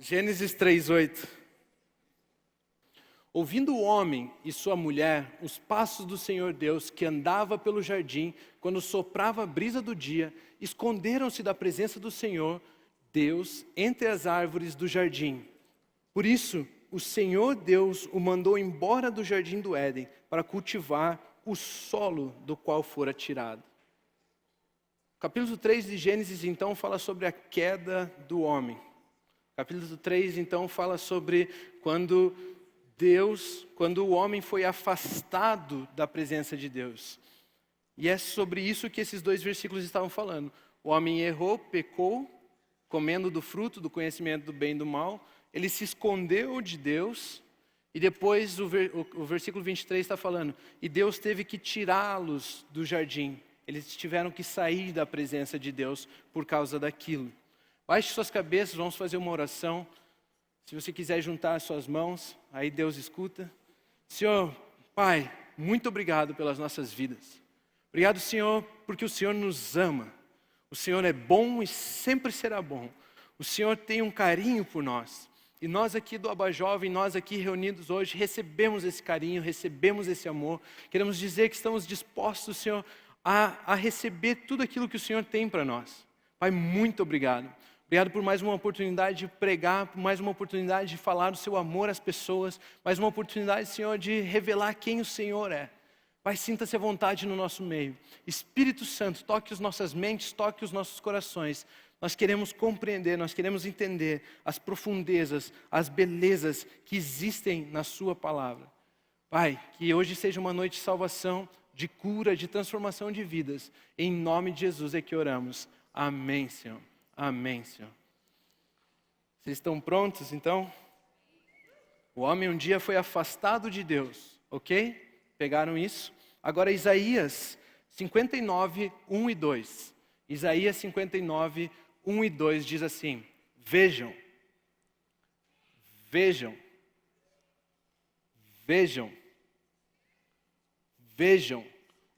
Gênesis 3:8. Ouvindo o homem e sua mulher os passos do Senhor Deus que andava pelo jardim, quando soprava a brisa do dia, esconderam-se da presença do Senhor Deus entre as árvores do jardim. Por isso, o Senhor Deus o mandou embora do jardim do Éden para cultivar o solo do qual fora tirado. O capítulo 3 de Gênesis, então, fala sobre a queda do homem. O capítulo 3, então, fala sobre quando o homem foi afastado da presença de Deus. E é sobre isso que esses dois versículos estavam falando. O homem errou, pecou, comendo do fruto do conhecimento do bem e do mal. Ele se escondeu de Deus. E depois o versículo 23 está falando, e Deus teve que tirá-los do jardim. Eles tiveram que sair da presença de Deus por causa daquilo. Baixe suas cabeças, vamos fazer uma oração. Se você quiser juntar as suas mãos, aí Deus escuta. Senhor, Pai, muito obrigado pelas nossas vidas. Obrigado, Senhor, porque o Senhor nos ama. O Senhor é bom e sempre será bom. O Senhor tem um carinho por nós. E nós aqui do Aba Jovem, nós aqui reunidos hoje, recebemos esse carinho, recebemos esse amor. Queremos dizer que estamos dispostos, Senhor, a receber tudo aquilo que o Senhor tem para nós. Pai, muito obrigado. Obrigado por mais uma oportunidade de pregar, por mais uma oportunidade de falar do seu amor às pessoas, mais uma oportunidade, Senhor, de revelar quem o Senhor é. Pai, sinta-se à vontade no nosso meio. Espírito Santo, toque as nossas mentes, toque os nossos corações. Nós queremos compreender, nós queremos entender as profundezas, as belezas que existem na sua palavra. Pai, que hoje seja uma noite de salvação, de cura, de transformação de vidas. Em nome de Jesus é que oramos. Amém, Senhor. Amém, Senhor. Vocês estão prontos, então? O homem um dia foi afastado de Deus, ok? Pegaram isso? Agora Isaías 59, 1 e 2. Isaías 59, 1 e 2 diz assim, vejam, vejam, vejam, vejam,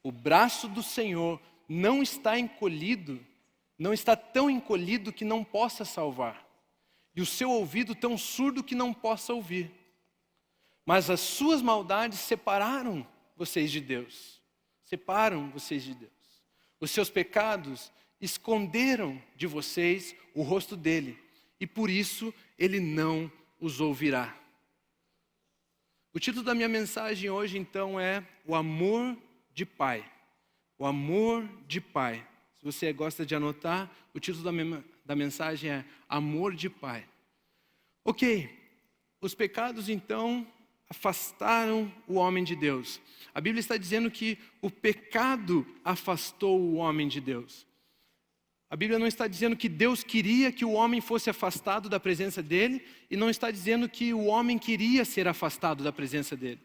o braço do Senhor não está encolhido, não está tão encolhido que não possa salvar, e o seu ouvido tão surdo que não possa ouvir. Mas as suas maldades separaram vocês de Deus, separam vocês de Deus. Os seus pecados esconderam de vocês o rosto dele, e por isso ele não os ouvirá. O título da minha mensagem hoje, então, é O Amor de Pai. O Amor de Pai. Se você gosta de anotar, o título da mensagem é Amor de Pai. Ok, os pecados, então, afastaram o homem de Deus. A Bíblia está dizendo que o pecado afastou o homem de Deus. A Bíblia não está dizendo que Deus queria que o homem fosse afastado da presença dele, e não está dizendo que o homem queria ser afastado da presença dele.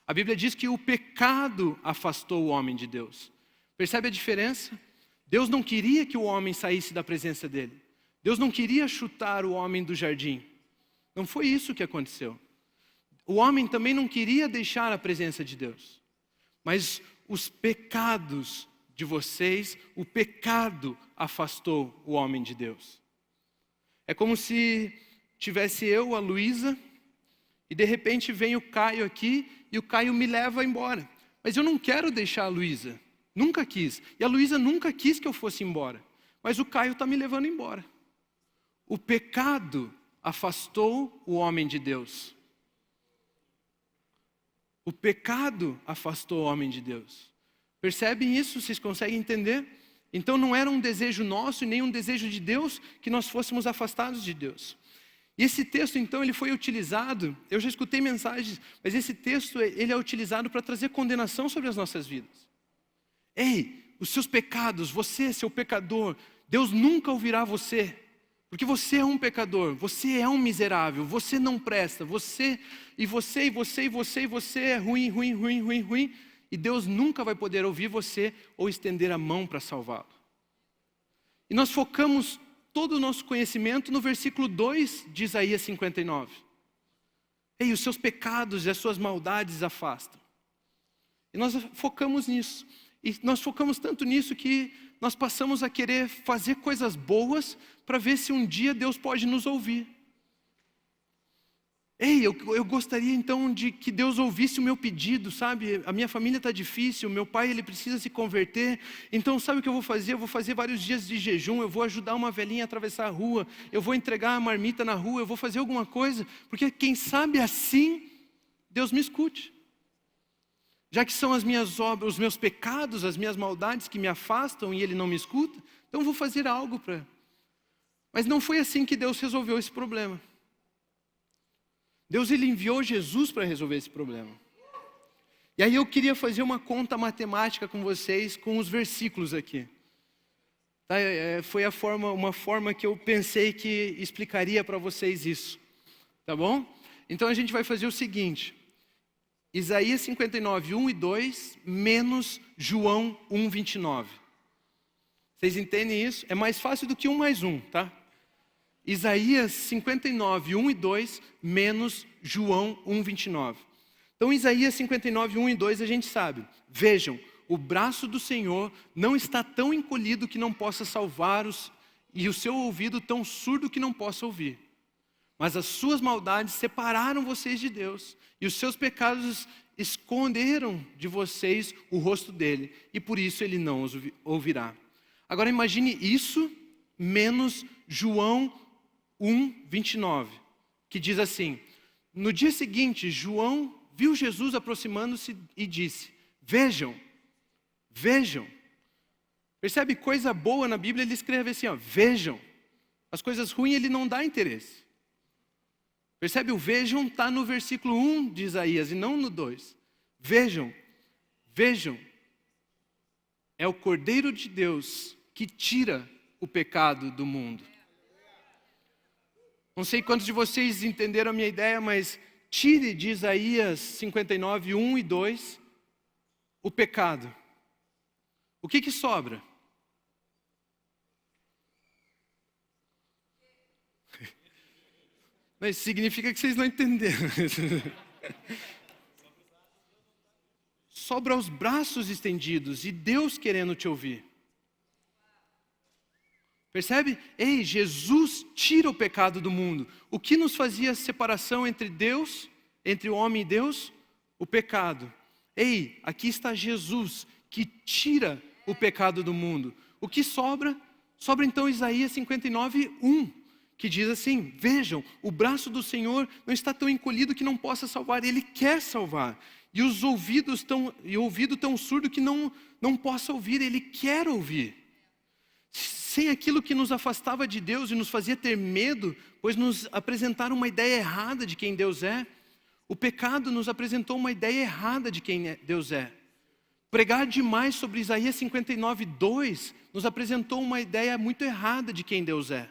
A Bíblia diz que o pecado afastou o homem de Deus. Percebe a diferença? Deus não queria que o homem saísse da presença dele. Deus não queria chutar o homem do jardim. Não foi isso que aconteceu. O homem também não queria deixar a presença de Deus. Mas os pecados de vocês, o pecado afastou o homem de Deus. É como se tivesse eu, a Luísa, e de repente vem o Caio aqui, e o Caio me leva embora. Mas eu não quero deixar a Luísa, nunca quis. E a Luísa nunca quis que eu fosse embora. Mas o Caio está me levando embora. O pecado afastou o homem de Deus. O pecado afastou o homem de Deus. Percebem isso? Vocês conseguem entender? Então não era um desejo nosso e nem um desejo de Deus que nós fôssemos afastados de Deus. E esse texto, então, ele foi utilizado, eu já escutei mensagens, mas esse texto, ele é utilizado para trazer condenação sobre as nossas vidas. Ei, os seus pecados, você, seu pecador, Deus nunca ouvirá você, porque você é um pecador, você é um miserável, você não presta, você é ruim, e Deus nunca vai poder ouvir você ou estender a mão para salvá-lo. E nós focamos todo o nosso conhecimento no versículo 2 de Isaías 59. Ei, os seus pecados e as suas maldades afastam. E nós focamos nisso. E nós focamos tanto nisso que nós passamos a querer fazer coisas boas para ver se um dia Deus pode nos ouvir. Ei, eu gostaria então de que Deus ouvisse o meu pedido, sabe? A minha família está difícil, meu pai ele precisa se converter. Então sabe o que eu vou fazer? Eu vou fazer vários dias de jejum, eu vou ajudar uma velhinha a atravessar a rua, eu vou entregar a marmita na rua, eu vou fazer alguma coisa, porque quem sabe assim Deus me escute. Já que são as minhas obras, os meus pecados, as minhas maldades que me afastam e Ele não me escuta, então eu vou fazer algo para... Mas não foi assim que Deus resolveu esse problema. Deus ele enviou Jesus para resolver esse problema. E aí eu queria fazer uma conta matemática com vocês, com os versículos aqui. Tá? Foi uma forma que eu pensei que explicaria para vocês isso. Tá bom? Então a gente vai fazer o seguinte. Isaías 59, 1 e 2, menos João 1, 29. Vocês entendem isso? É mais fácil do que 1 mais 1, tá? Isaías 59, 1 e 2, menos João 1, 29. Então, Isaías 59, 1 e 2, a gente sabe. Vejam, o braço do Senhor não está tão encolhido que não possa salvar-os, e o seu ouvido tão surdo que não possa ouvir. Mas as suas maldades separaram vocês de Deus, e os seus pecados esconderam de vocês o rosto dele, e por isso ele não os ouvirá. Agora imagine isso, menos João 1, 29, que diz assim: no dia seguinte, João viu Jesus aproximando-se e disse: vejam, vejam. Percebe, coisa boa na Bíblia ele escreve assim, ó, vejam. As coisas ruins ele não dá interesse. Percebe, o vejam está no versículo 1 de Isaías e não no 2. Vejam, vejam. É o Cordeiro de Deus que tira o pecado do mundo. Não sei quantos de vocês entenderam a minha ideia, mas tire de Isaías 59, 1 e 2 o pecado. O que sobra? Mas significa que vocês não entenderam. Sobra os braços estendidos e Deus querendo te ouvir. Percebe? Ei, Jesus tira o pecado do mundo. O que nos fazia separação entre Deus, entre o homem e Deus? O pecado. Ei, aqui está Jesus, que tira o pecado do mundo. O que sobra? Sobra então Isaías 59, 1, que diz assim: vejam, o braço do Senhor não está tão encolhido que não possa salvar, Ele quer salvar. E os ouvidos o ouvido tão surdo que não possa ouvir, Ele quer ouvir. Sem aquilo que nos afastava de Deus e nos fazia ter medo, pois nos apresentaram uma ideia errada de quem Deus é. O pecado nos apresentou uma ideia errada de quem Deus é. Pregar demais sobre Isaías 59, 2 nos apresentou uma ideia muito errada de quem Deus é.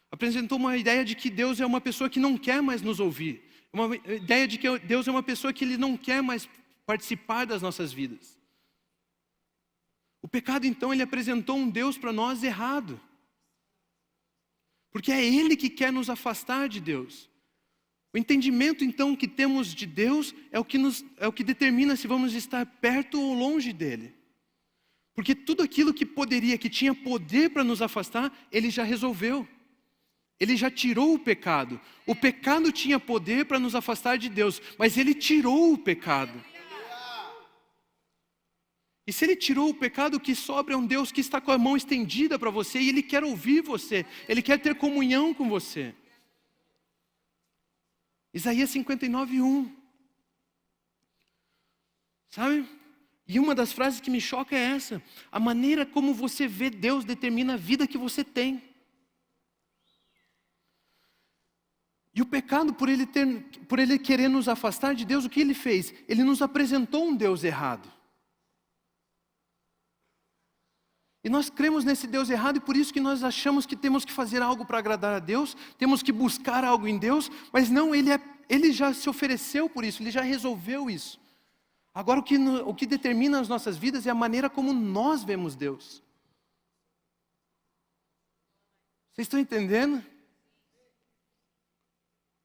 Apresentou uma ideia de que Deus é uma pessoa que não quer mais nos ouvir. Uma ideia de que Deus é uma pessoa que Ele não quer mais participar das nossas vidas. O pecado, então, ele apresentou um Deus para nós errado. Porque é Ele que quer nos afastar de Deus. O entendimento, então, que temos de Deus é o que determina se vamos estar perto ou longe dEle. Porque tudo aquilo que tinha poder para nos afastar, Ele já resolveu. Ele já tirou o pecado. O pecado tinha poder para nos afastar de Deus, mas Ele tirou o pecado. E se Ele tirou o pecado, o que sobra é um Deus que está com a mão estendida para você e Ele quer ouvir você, Ele quer ter comunhão com você. Isaías 59, 1. Sabe? E uma das frases que me choca é essa: a maneira como você vê Deus determina a vida que você tem. E o pecado, por ele querer nos afastar de Deus, o que Ele fez? Ele nos apresentou um Deus errado. E nós cremos nesse Deus errado e por isso que nós achamos que temos que fazer algo para agradar a Deus, temos que buscar algo em Deus, mas não, Ele já se ofereceu por isso, Ele já resolveu isso. Agora o que determina as nossas vidas é a maneira como nós vemos Deus. Vocês estão entendendo?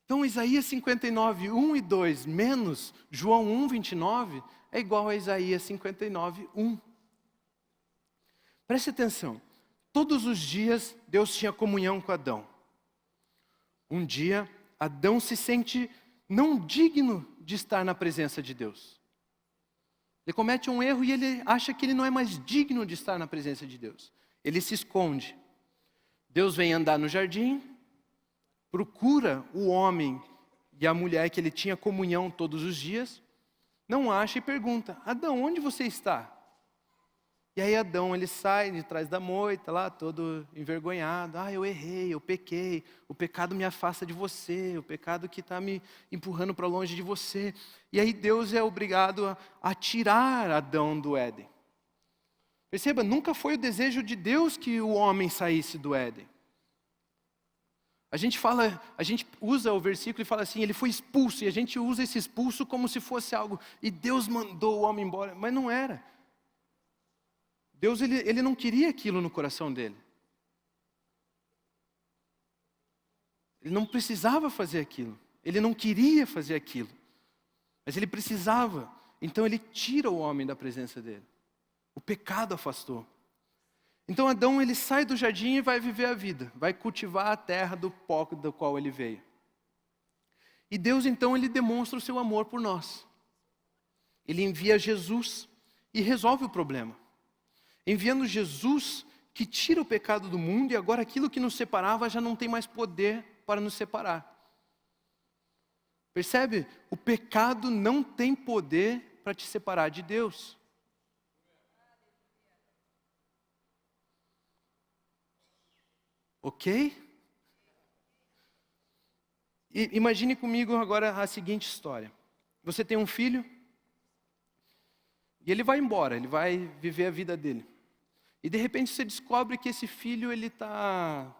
Então Isaías 59, 1 e 2 menos João 1, 29 é igual a Isaías 59, 1. Preste atenção, todos os dias Deus tinha comunhão com Adão. Um dia Adão se sente não digno de estar na presença de Deus. Ele comete um erro e ele acha que ele não é mais digno de estar na presença de Deus. Ele se esconde. Deus vem andar no jardim, procura o homem e a mulher que ele tinha comunhão todos os dias, não acha e pergunta: Adão, onde você está? E aí Adão, ele sai de trás da moita lá, todo envergonhado. Eu errei, eu pequei, o pecado me afasta de você, o pecado que está me empurrando para longe de você. E aí Deus é obrigado a tirar Adão do Éden. Perceba, nunca foi o desejo de Deus que o homem saísse do Éden. A gente usa o versículo e fala assim, ele foi expulso, e a gente usa esse expulso como se fosse algo, e Deus mandou o homem embora, mas não era. Deus, ele não queria aquilo no coração dele. Ele não precisava fazer aquilo. Ele não queria fazer aquilo. Mas ele precisava. Então ele tira o homem da presença dele. O pecado afastou. Então Adão, ele sai do jardim e vai viver a vida. Vai cultivar a terra do pó do qual ele veio. E Deus, então, ele demonstra o seu amor por nós. Ele envia Jesus e resolve o problema. Enviando Jesus, que tira o pecado do mundo, e agora aquilo que nos separava já não tem mais poder para nos separar. Percebe? O pecado não tem poder para te separar de Deus. Ok? Imagine comigo agora a seguinte história. Você tem um filho, e ele vai embora, ele vai viver a vida dele. E de repente você descobre que esse filho, ele está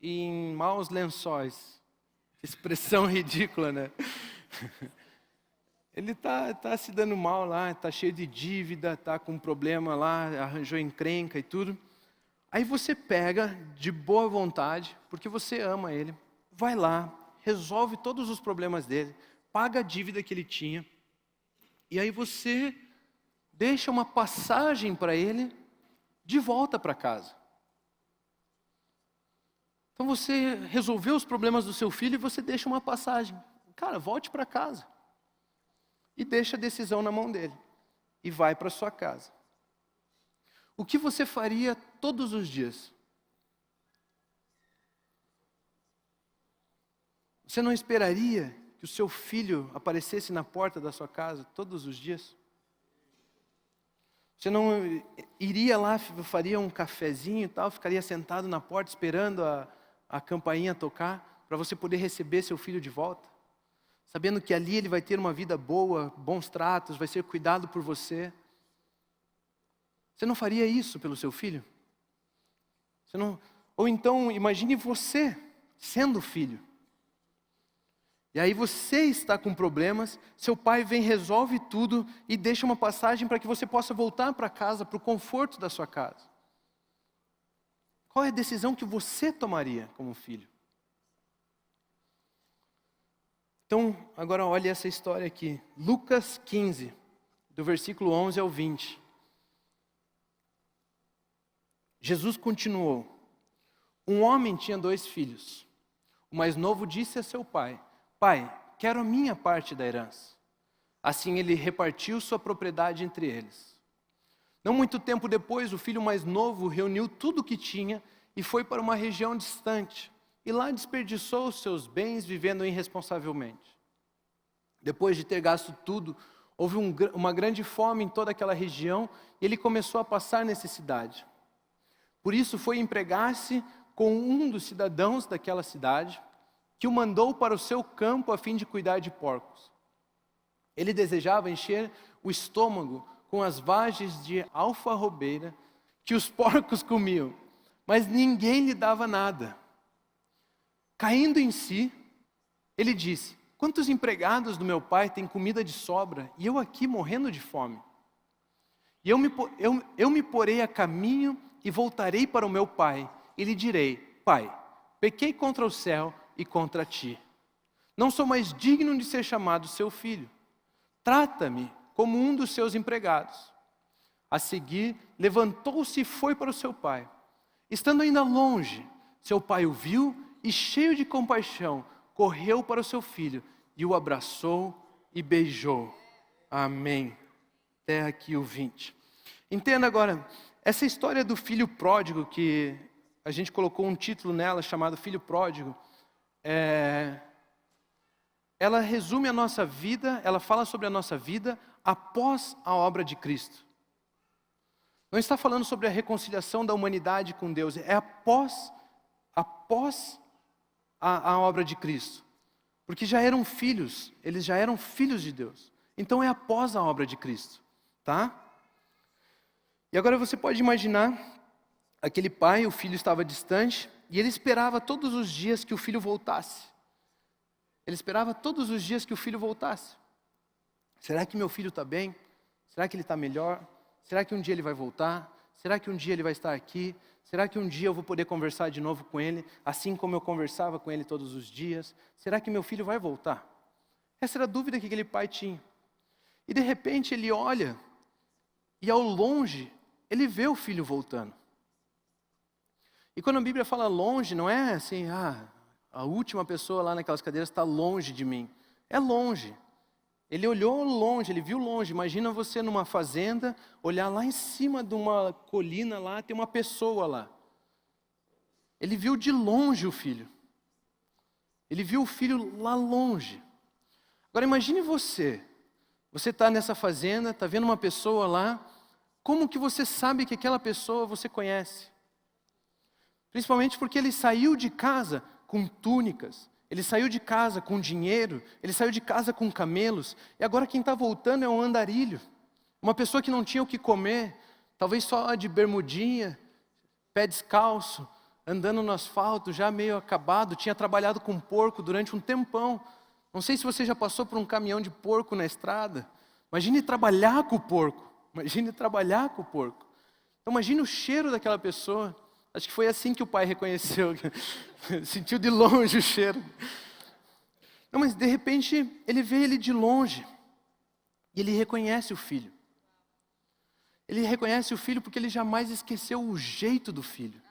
em maus lençóis. Expressão ridícula, né? Ele tá se dando mal lá, está cheio de dívida, está com um problema lá, arranjou encrenca e tudo. Aí você pega de boa vontade, porque você ama ele, vai lá, resolve todos os problemas dele, paga a dívida que ele tinha, e aí você deixa uma passagem para ele de volta para casa. Então você resolveu os problemas do seu filho e você deixa uma passagem. Cara, volte para casa. E deixa a decisão na mão dele. E vai para sua casa. O que você faria todos os dias? Você não esperaria que o seu filho aparecesse na porta da sua casa todos os dias? Você não iria lá, faria um cafezinho e tal, ficaria sentado na porta esperando a campainha tocar, para você poder receber seu filho de volta? Sabendo que ali ele vai ter uma vida boa, bons tratos, vai ser cuidado por você. Você não faria isso pelo seu filho? Ou então, imagine você sendo filho. E aí você está com problemas, seu pai vem, resolve tudo e deixa uma passagem para que você possa voltar para casa, para o conforto da sua casa. Qual é a decisão que você tomaria como filho? Então, agora olhe essa história aqui. Lucas 15, do versículo 11 ao 20. Jesus continuou. Um homem tinha 2 filhos. O mais novo disse a seu pai: Pai, quero a minha parte da herança. Assim ele repartiu sua propriedade entre eles. Não muito tempo depois, o filho mais novo reuniu tudo o que tinha e foi para uma região distante. E lá desperdiçou os seus bens vivendo irresponsavelmente. Depois de ter gasto tudo, houve uma grande fome em toda aquela região e ele começou a passar necessidade. Por isso foi empregar-se com um dos cidadãos daquela cidade, que o mandou para o seu campo a fim de cuidar de porcos. Ele desejava encher o estômago com as vagens de alfarrobeira que os porcos comiam, mas ninguém lhe dava nada. Caindo em si, ele disse: quantos empregados do meu pai têm comida de sobra e eu aqui morrendo de fome? E eu me porei a caminho e voltarei para o meu pai e lhe direi: Pai, pequei contra o céu e contra ti. Não sou mais digno de ser chamado seu filho. Trata-me como um dos seus empregados. A seguir, levantou-se e foi para o seu pai. Estando ainda longe, seu pai o viu e, cheio de compaixão, correu para o seu filho e o abraçou e beijou. Amém. Até aqui o 20. Entenda agora, essa história do filho pródigo, que a gente colocou um título nela chamado Filho Pródigo, ela resume a nossa vida, ela fala sobre a nossa vida após a obra de Cristo. Não está falando sobre a reconciliação da humanidade com Deus, é após a obra de Cristo. Porque já eram filhos, eles já eram filhos de Deus. Então é após a obra de Cristo, tá? E agora você pode imaginar, aquele pai, o filho estava distante, e ele esperava todos os dias que o filho voltasse. Ele esperava todos os dias que o filho voltasse. Será que meu filho está bem? Será que ele está melhor? Será que um dia ele vai voltar? Será que um dia ele vai estar aqui? Será que um dia eu vou poder conversar de novo com ele, assim como eu conversava com ele todos os dias? Será que meu filho vai voltar? Essa era a dúvida que aquele pai tinha. E de repente ele olha, e ao longe, ele vê o filho voltando. E quando a Bíblia fala longe, não é assim, a última pessoa lá naquelas cadeiras está longe de mim. É longe. Ele olhou longe, ele viu longe. Imagina você numa fazenda, olhar lá em cima de uma colina lá, tem uma pessoa lá. Ele viu de longe o filho. Ele viu o filho lá longe. Agora imagine você. Você está nessa fazenda, está vendo uma pessoa lá. Como que você sabe que aquela pessoa você conhece? Principalmente porque ele saiu de casa com túnicas. Ele saiu de casa com dinheiro, ele saiu de casa com camelos, e agora quem está voltando é um andarilho. Uma pessoa que não tinha o que comer, talvez só de bermudinha, pé descalço, andando no asfalto, já meio acabado, tinha trabalhado com porco durante um tempão. Não sei se você já passou por um caminhão de porco na estrada. Imagine trabalhar com o porco, imagine trabalhar com o porco. Então imagine o cheiro daquela pessoa. Acho que foi assim que o pai reconheceu, sentiu de longe o cheiro. Não, mas de repente ele vê ele de longe e ele reconhece o filho. Ele reconhece o filho porque ele jamais esqueceu o jeito do filho.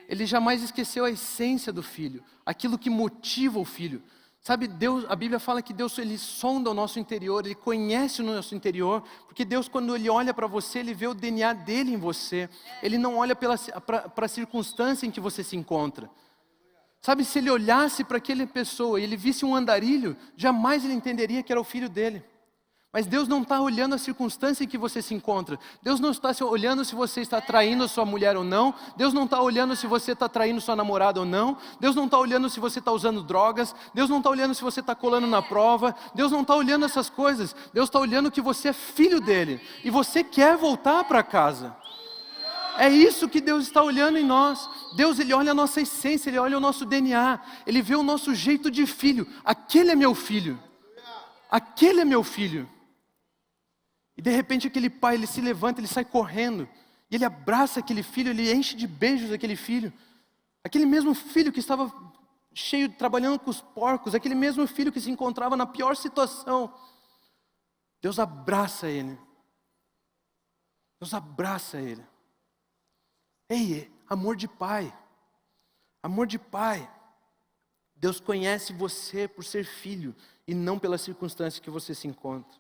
Ele jamais esqueceu a essência do filho, aquilo que motiva o filho. Sabe, Deus, a Bíblia fala que Deus ele sonda o nosso interior, Ele conhece o nosso interior, porque Deus quando Ele olha para você, Ele vê o DNA dEle em você. Ele não olha para a circunstância em que você se encontra. Sabe, se Ele olhasse para aquela pessoa e Ele visse um andarilho, jamais Ele entenderia que era o filho dEle. Mas Deus não está olhando a circunstância em que você se encontra. Deus não está olhando se você está traindo a sua mulher ou não. Deus não está olhando se você está traindo sua namorada ou não. Deus não está olhando se você está usando drogas. Deus não está olhando se você está colando na prova. Deus não está olhando essas coisas. Deus está olhando que você é filho dEle. E você quer voltar para casa. É isso que Deus está olhando em nós. Deus Ele olha a nossa essência, Ele olha o nosso DNA. Ele vê o nosso jeito de filho. Aquele é meu filho. Aquele é meu filho. E de repente aquele pai, ele se levanta, ele sai correndo. E ele abraça aquele filho, ele enche de beijos aquele filho. Aquele mesmo filho que estava cheio, trabalhando com os porcos. Aquele mesmo filho que se encontrava na pior situação. Deus abraça ele. Deus abraça ele. Ei, amor de pai. Amor de pai. Deus conhece você por ser filho e não pela circunstância que você se encontra.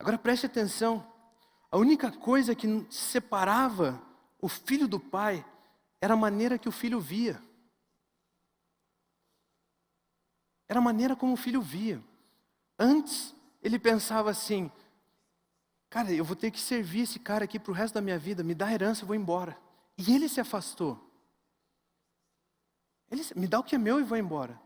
Agora preste atenção, a única coisa que separava o filho do pai era a maneira que o filho via. Era a maneira como o filho via. Antes, ele pensava assim, cara, eu vou ter que servir esse cara aqui para o resto da minha vida, me dá a herança, eu vou embora. E ele se afastou. Ele me dá o que é meu e vou embora.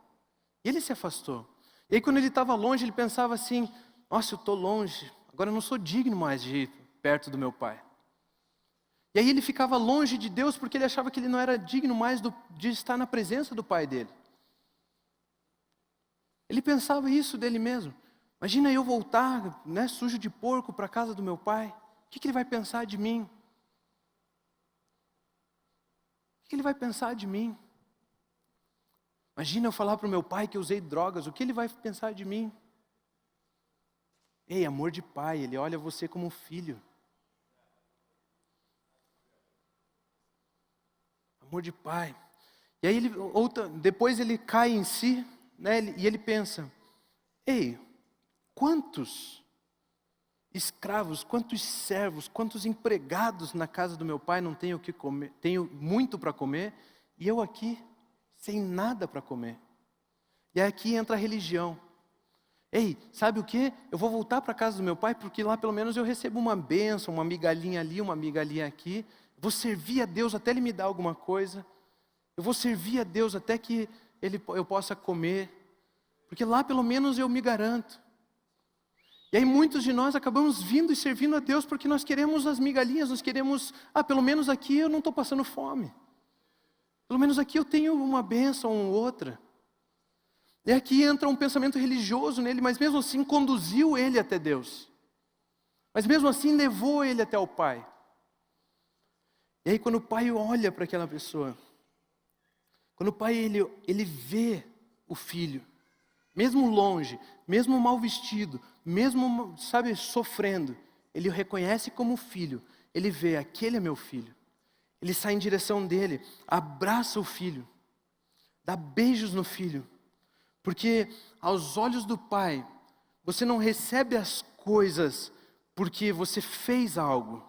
E ele se afastou. E aí quando ele estava longe, ele pensava assim, nossa, eu estou longe. Agora eu não sou digno mais de ir perto do meu pai. E aí ele ficava longe de Deus porque ele achava que ele não era digno mais de estar na presença do pai dele. Ele pensava isso dele mesmo. Imagina eu voltar, sujo de porco para a casa do meu pai. O que ele vai pensar de mim? O que ele vai pensar de mim? Imagina eu falar para o meu pai que eu usei drogas. O que ele vai pensar de mim? Ei, amor de pai, Ele olha você como filho. Amor de pai. E aí depois ele cai em si, né, e ele pensa, ei, quantos escravos, quantos servos, quantos empregados na casa do meu pai não tenho o que comer, tenho muito para comer, e eu aqui sem nada para comer. E aqui entra a religião. Ei, sabe o que? Eu vou voltar para a casa do meu pai, porque lá pelo menos eu recebo uma bênção, uma migalhinha ali, uma migalhinha aqui. Vou servir a Deus até Ele me dar alguma coisa. Eu vou servir a Deus até que eu possa comer. Porque lá pelo menos eu me garanto. E aí muitos de nós acabamos vindo e servindo a Deus porque nós queremos as migalhinhas, nós queremos, pelo menos aqui eu não estou passando fome. Pelo menos aqui eu tenho uma bênção ou outra. E aqui entra um pensamento religioso nele, mas mesmo assim conduziu ele até Deus. Mas mesmo assim levou ele até o Pai. E aí quando o pai olha para aquela pessoa, quando o pai ele vê o filho, mesmo longe, mesmo mal vestido, mesmo, sabe, sofrendo, ele o reconhece como filho. Ele vê, aquele é meu filho. Ele sai em direção dele, abraça o filho, dá beijos no filho. Porque aos olhos do Pai, você não recebe as coisas porque você fez algo.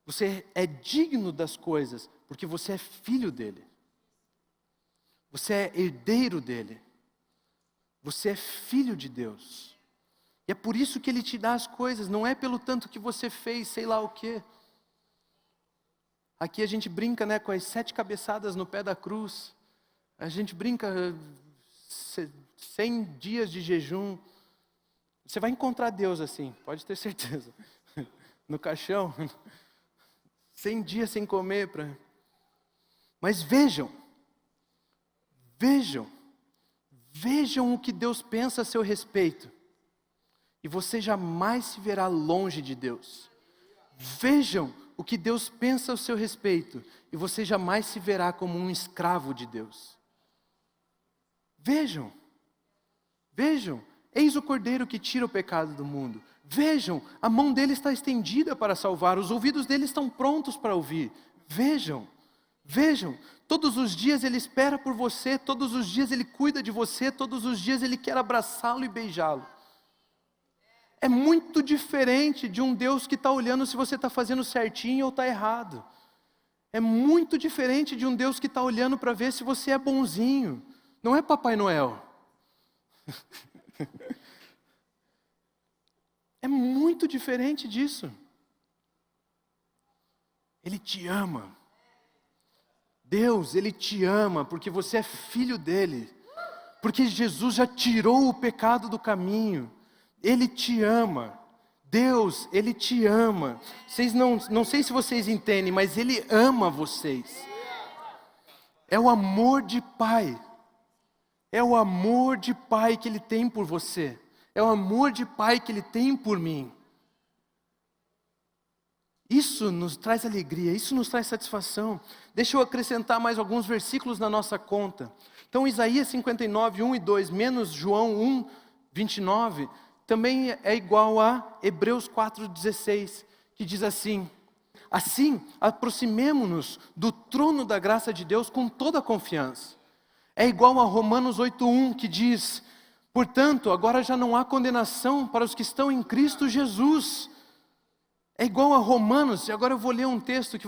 Você é digno das coisas porque você é filho dele. Você é herdeiro dele. Você é filho de Deus. E é por isso que ele te dá as coisas, não é pelo tanto que você fez, sei lá o quê. Aqui a gente brinca, né, com as 7 cabeçadas no pé da cruz. A gente brinca 100 dias de jejum. Você vai encontrar Deus assim, pode ter certeza. No caixão. 100 dias sem comer. Mas vejam o que Deus pensa a seu respeito. E você jamais se verá longe de Deus. Vejam o que Deus pensa ao seu respeito. E você jamais se verá como um escravo de Deus. Vejam, eis o Cordeiro que tira o pecado do mundo. Vejam, a mão dele está estendida para salvar, os ouvidos dele estão prontos para ouvir. Vejam, todos os dias ele espera por você, todos os dias ele cuida de você, todos os dias ele quer abraçá-lo e beijá-lo. É muito diferente de um Deus que está olhando se você está fazendo certinho ou está errado. É muito diferente de um Deus que está olhando para ver se você é bonzinho. Não é Papai Noel. É muito diferente disso. Ele te ama. Deus, Ele te ama porque você é filho dEle. Porque Jesus já tirou o pecado do caminho. Ele te ama. Deus, Ele te ama. Vocês não sei se vocês entendem, mas Ele ama vocês. É o amor de Pai. É o amor de Pai que Ele tem por você. É o amor de Pai que Ele tem por mim. Isso nos traz alegria, isso nos traz satisfação. Deixa eu acrescentar mais alguns versículos na nossa conta. Então Isaías 59, 1 e 2, menos João 1, 29, também é igual a Hebreus 4, 16, que diz assim: assim, aproximemo-nos do trono da graça de Deus com toda a confiança. É igual a Romanos 8:1, que diz: portanto, agora já não há condenação para os que estão em Cristo Jesus. É igual a Romanos, e agora eu vou ler um texto que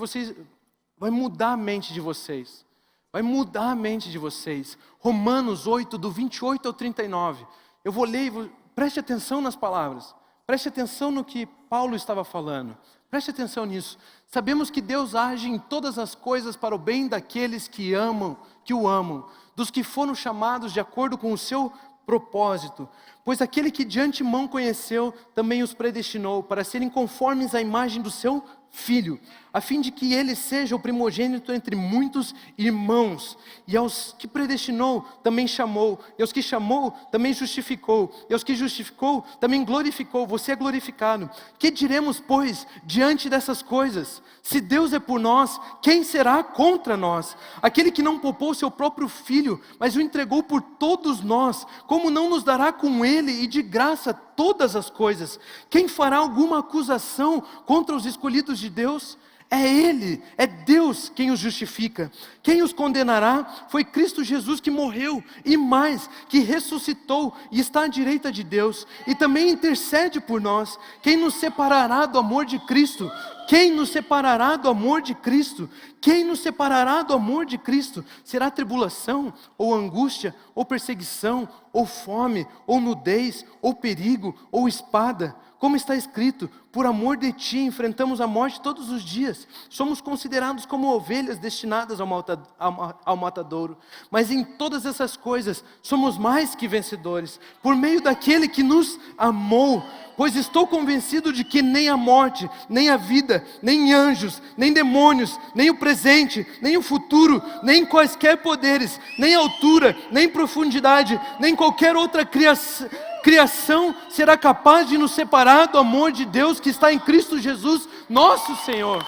vai mudar a mente de vocês. Vai mudar a mente de vocês. Romanos 8, do 28 ao 39. Eu vou ler, preste atenção nas palavras. Preste atenção no que Paulo estava falando. Preste atenção nisso. Sabemos que Deus age em todas as coisas para o bem daqueles que o amam, dos que foram chamados de acordo com o seu propósito. Pois aquele que de antemão conheceu, também os predestinou para serem conformes à imagem do seu Filho, a fim de que ele seja o primogênito entre muitos irmãos. E aos que predestinou, também chamou. E aos que chamou, também justificou. E aos que justificou, também glorificou. Você é glorificado. Que diremos, pois, diante dessas coisas? Se Deus é por nós, quem será contra nós? Aquele que não poupou seu próprio Filho, mas o entregou por todos nós, como não nos dará com ele e de graça todas as coisas? Quem fará alguma acusação contra os escolhidos de Deus? É Ele, é Deus quem os justifica. Quem os condenará foi Cristo Jesus, que morreu e mais, que ressuscitou e está à direita de Deus e também intercede por nós. Quem nos separará do amor de Cristo? Quem nos separará do amor de Cristo? Quem nos separará do amor de Cristo? Será tribulação, ou angústia, ou perseguição, ou fome, ou nudez, ou perigo, ou espada? Como está escrito, por amor de ti enfrentamos a morte todos os dias. Somos considerados como ovelhas destinadas ao matadouro. Mas em todas essas coisas somos mais que vencedores, por meio daquele que nos amou. Pois estou convencido de que nem a morte, nem a vida, nem anjos, nem demônios, nem o presente, nem o futuro, nem quaisquer poderes, nem altura, nem profundidade, nem qualquer outra criação será capaz de nos separar do amor de Deus que está em Cristo Jesus, nosso Senhor.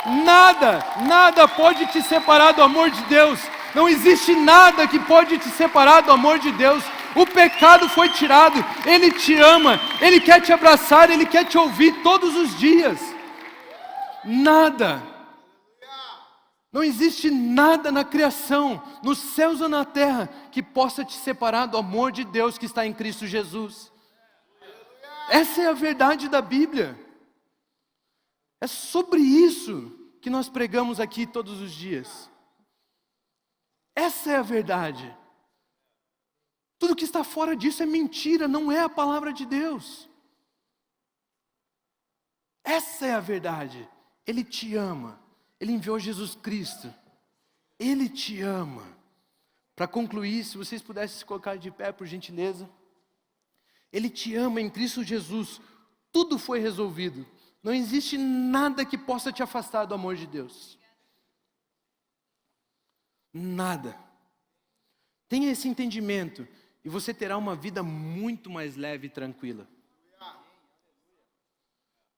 Nada pode te separar do amor de Deus. Não existe nada que pode te separar do amor de Deus. O pecado foi tirado, Ele te ama, Ele quer te abraçar, Ele quer te ouvir todos os dias. Nada. Não existe nada na criação, nos céus ou na terra, que possa te separar do amor de Deus que está em Cristo Jesus. Essa é a verdade da Bíblia. É sobre isso que nós pregamos aqui todos os dias. Essa é a verdade. Tudo que está fora disso é mentira, não é a palavra de Deus. Essa é a verdade. Ele te ama. Ele enviou Jesus Cristo. Ele te ama. Para concluir, se vocês pudessem se colocar de pé, por gentileza. Ele te ama em Cristo Jesus. Tudo foi resolvido. Não existe nada que possa te afastar do amor de Deus. Nada. Tenha esse entendimento e você terá uma vida muito mais leve e tranquila.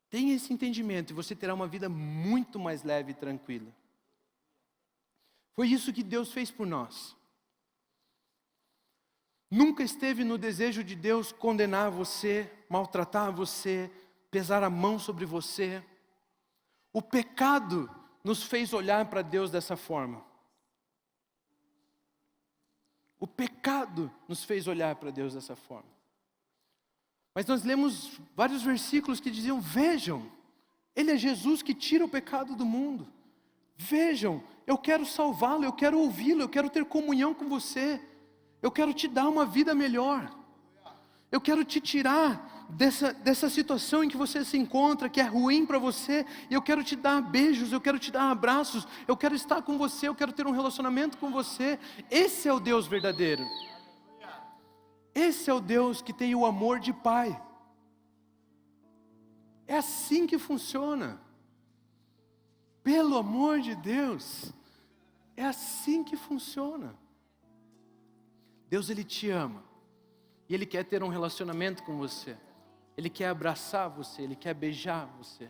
Tenha esse entendimento e você terá uma vida muito mais leve e tranquila. Foi isso que Deus fez por nós. Nunca esteve no desejo de Deus condenar você, maltratar você, pesar a mão sobre você. O pecado nos fez olhar para Deus dessa forma. O pecado nos fez olhar para Deus dessa forma. Mas nós lemos vários versículos que diziam: vejam, Ele é Jesus que tira o pecado do mundo. Vejam, eu quero salvá-lo, eu quero ouvi-lo, eu quero ter comunhão com você. Eu quero te dar uma vida melhor. Eu quero te tirar dessa situação em que você se encontra, que é ruim para você, e eu quero te dar beijos, eu quero te dar abraços, eu quero estar com você, eu quero ter um relacionamento com você. Esse é o Deus verdadeiro. Esse é o Deus que tem o amor de Pai. É assim que funciona. Pelo amor de Deus, é assim que funciona. Deus, Ele te ama. E Ele quer ter um relacionamento com você. Ele quer abraçar você, Ele quer beijar você.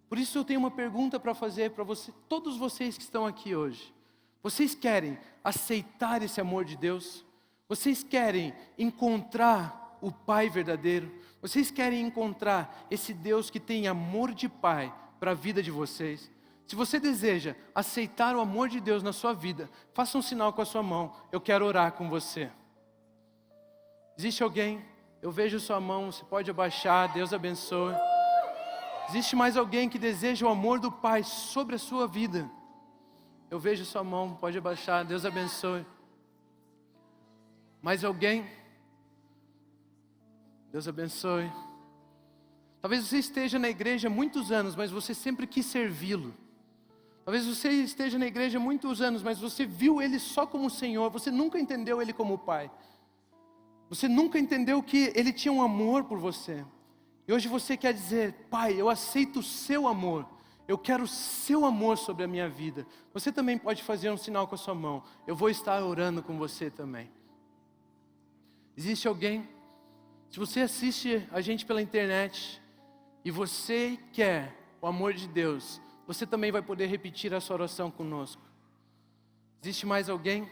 Por isso eu tenho uma pergunta para fazer para você, todos vocês que estão aqui hoje. Vocês querem aceitar esse amor de Deus? Vocês querem encontrar o Pai verdadeiro? Vocês querem encontrar esse Deus que tem amor de Pai para a vida de vocês? Se você deseja aceitar o amor de Deus na sua vida, faça um sinal com a sua mão. Eu quero orar com você. Existe alguém? Eu vejo sua mão, você pode abaixar, Deus abençoe. Existe mais alguém que deseja o amor do Pai sobre a sua vida? Eu vejo sua mão, pode abaixar, Deus abençoe. Mais alguém? Deus abençoe. Talvez você esteja na igreja há muitos anos, mas você sempre quis servi-lo. Talvez você esteja na igreja há muitos anos, mas você viu Ele só como Senhor, você nunca entendeu Ele como Pai. Você nunca entendeu que Ele tinha um amor por você. E hoje você quer dizer: Pai, eu aceito o seu amor. Eu quero o seu amor sobre a minha vida. Você também pode fazer um sinal com a sua mão. Eu vou estar orando com você também. Existe alguém? Se você assiste a gente pela internet e você quer o amor de Deus, você também vai poder repetir essa oração conosco. Existe mais alguém?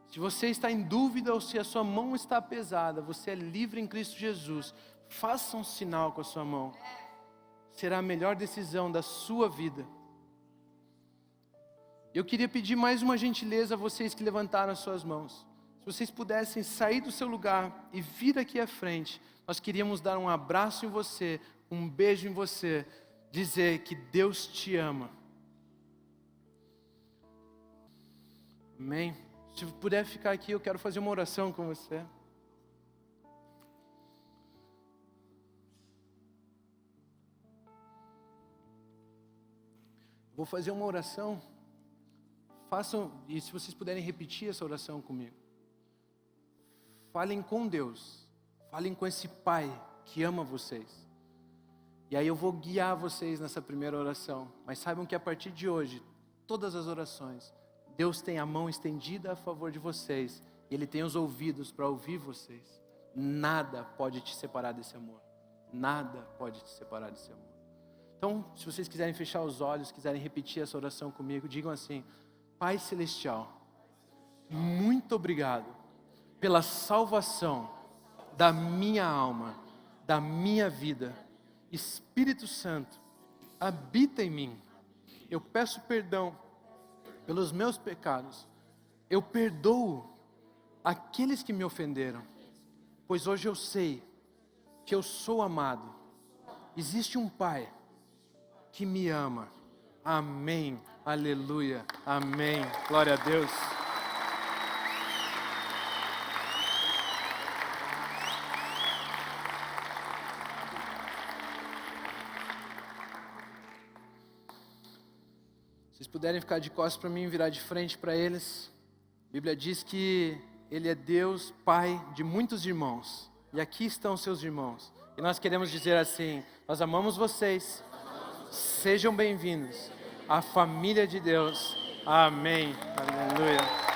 Se você está em dúvida ou se a sua mão está pesada, você é livre em Cristo Jesus. Faça um sinal com a sua mão. será a melhor decisão da sua vida. Eu queria pedir mais uma gentileza a vocês que levantaram as suas mãos. Se vocês pudessem sair do seu lugar e vir aqui à frente, nós queríamos dar um abraço em você, um beijo em você, dizer que Deus te ama. Amém? Se puder ficar aqui, eu quero fazer uma oração com você. Vou fazer uma oração. Façam, e se vocês puderem repetir essa oração comigo. Falem com Deus. Falem com esse Pai que ama vocês. E aí eu vou guiar vocês nessa primeira oração. Mas saibam que a partir de hoje, todas as orações, Deus tem a mão estendida a favor de vocês. E Ele tem os ouvidos para ouvir vocês. Nada pode te separar desse amor. Nada pode te separar desse amor. Então, se vocês quiserem fechar os olhos, quiserem repetir essa oração comigo, digam assim: Pai Celestial, muito obrigado pela salvação da minha alma, da minha vida. Espírito Santo, habita em mim. Eu peço perdão pelos meus pecados. Eu perdoo aqueles que me ofenderam, pois hoje eu sei que eu sou amado. Existe um Pai que me ama. Amém, aleluia, amém, glória a Deus. Se vocês puderem ficar de costas para mim, virar de frente para eles. A Bíblia diz que Ele é Deus, Pai de muitos irmãos. E aqui estão seus irmãos. E nós queremos dizer assim: nós amamos vocês. Sejam bem-vindos à família de Deus. Amém. Aleluia.